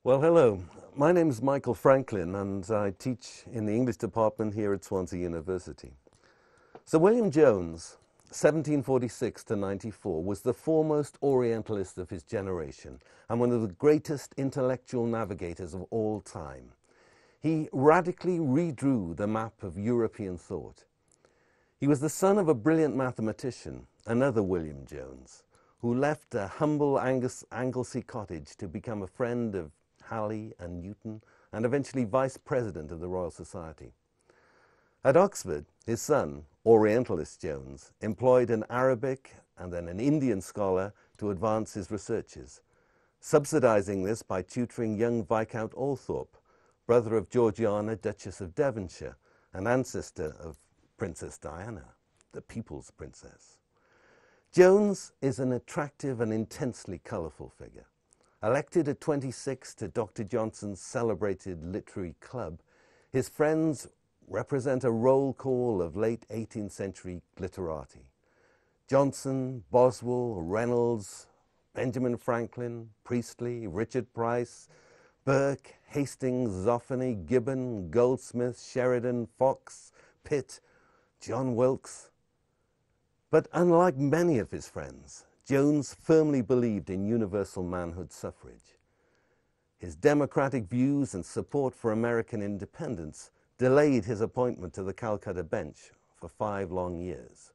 Well, hello. My name is Michael Franklin, and I teach in the English department here at Swansea University. Sir William Jones, 1746 to 94, was the foremost Orientalist of his generation and one of the greatest intellectual navigators of all time. He radically redrew the map of European thought. He was the son of a brilliant mathematician, another William Jones, who left a humble Anglesey cottage to become a friend of Halley and Newton, and eventually vice president of the Royal Society. At Oxford, his son, Orientalist Jones, employed an Arabic and then an Indian scholar to advance his researches, subsidizing this by tutoring young Viscount Althorp, brother of Georgiana, Duchess of Devonshire, and ancestor of Princess Diana, the People's Princess. Jones is an attractive and intensely colourful figure. Elected at 26 to Dr. Johnson's celebrated literary club, his friends represent a roll call of late 18th century literati. Johnson, Boswell, Reynolds, Benjamin Franklin, Priestley, Richard Price, Burke, Hastings, Zoffany, Gibbon, Goldsmith, Sheridan, Fox, Pitt, John Wilkes. But unlike many of his friends, Jones firmly believed in universal manhood suffrage. His democratic views and support for American independence delayed his appointment to the Calcutta bench for 5 long years.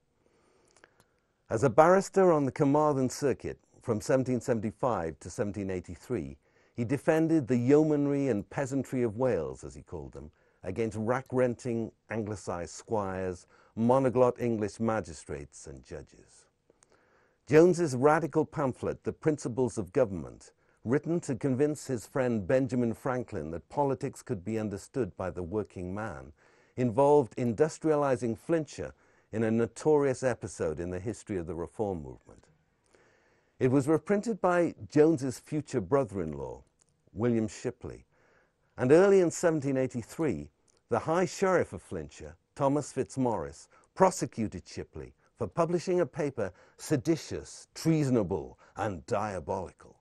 As a barrister on the Carmarthen circuit from 1775 to 1783, he defended the yeomanry and peasantry of Wales, as he called them, against rack-renting Anglicised squires, monoglot English magistrates and judges. Jones's radical pamphlet, The Principles of Government, written to convince his friend Benjamin Franklin that politics could be understood by the working man, involved industrializing Flintshire in a notorious episode in the history of the Reform movement. It was reprinted by Jones's future brother-in-law, William Shipley, and early in 1783, the High Sheriff of Flintshire, Thomas Fitzmaurice, prosecuted Shipley for publishing a paper seditious, treasonable, and diabolical.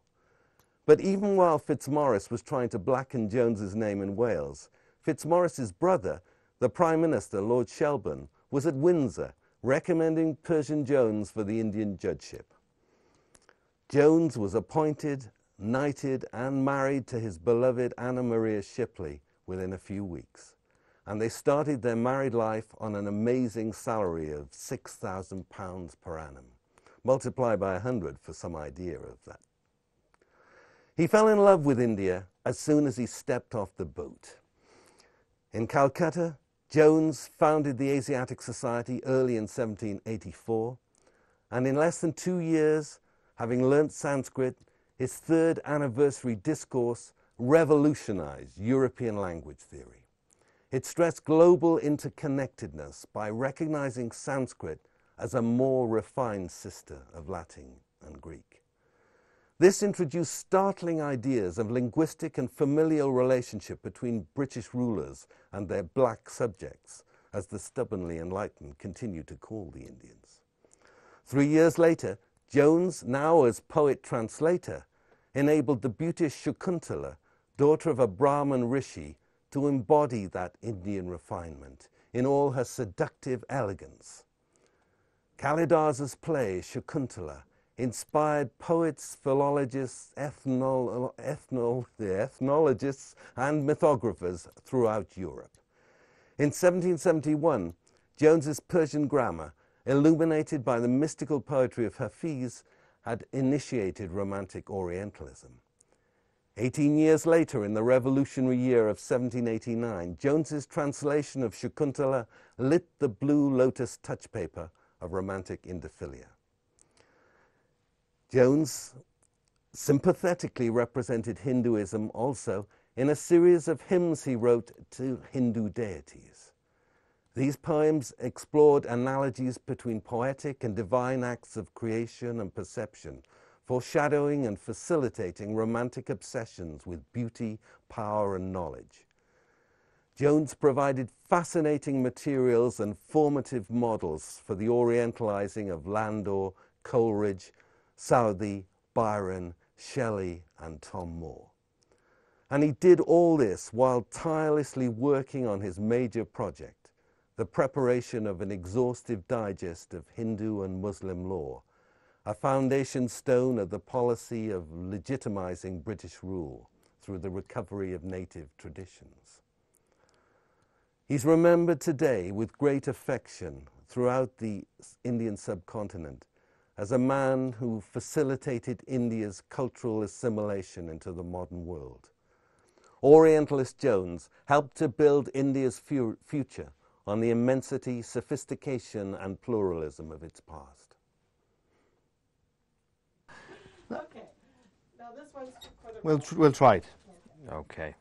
But even while Fitzmaurice was trying to blacken Jones's name in Wales, Fitzmaurice's brother, the Prime Minister, Lord Shelburne, was at Windsor recommending Persian Jones for the Indian judgeship. Jones was appointed, knighted, and married to his beloved Anna Maria Shipley within a few weeks, and they started their married life on an amazing salary of £6,000 per annum. Multiply by 100 for some idea of that. He fell in love with India as soon as he stepped off the boat. In Calcutta, Jones founded the Asiatic Society early in 1784, and in less than 2 years, having learnt Sanskrit, his 3rd anniversary discourse revolutionized European language theory. It stressed global interconnectedness by recognizing Sanskrit as a more refined sister of Latin and Greek. This introduced startling ideas of linguistic and familial relationship between British rulers and their black subjects, as the stubbornly enlightened continued to call the Indians. 3 years later, Jones, now as poet-translator, enabled the beauteous Shakuntala, daughter of a Brahmin rishi, to embody that Indian refinement in all her seductive elegance. Kalidasa's play, Shakuntala, inspired poets, philologists, ethnologists, and mythographers throughout Europe. In 1771, Jones's Persian grammar, illuminated by the mystical poetry of Hafiz, had initiated Romantic Orientalism. 18 years later, in the revolutionary year of 1789, Jones's translation of Shakuntala lit the blue lotus touch paper of Romantic Indophilia. Jones sympathetically represented Hinduism also in a series of hymns he wrote to Hindu deities. These poems explored analogies between poetic and divine acts of creation and perception, foreshadowing and facilitating romantic obsessions with beauty, power, and knowledge. Jones provided fascinating materials and formative models for the Orientalizing of Landor, Coleridge, Southey, Byron, Shelley, and Tom Moore. And he did all this while tirelessly working on his major project, the preparation of an exhaustive digest of Hindu and Muslim law, a foundation stone of the policy of legitimizing British rule through the recovery of native traditions. He's remembered today with great affection throughout the Indian subcontinent as a man who facilitated India's cultural assimilation into the modern world. Orientalist Jones helped to build India's future on the immensity, sophistication, and pluralism of its past. Okay. Now this one's we'll try it. Okay.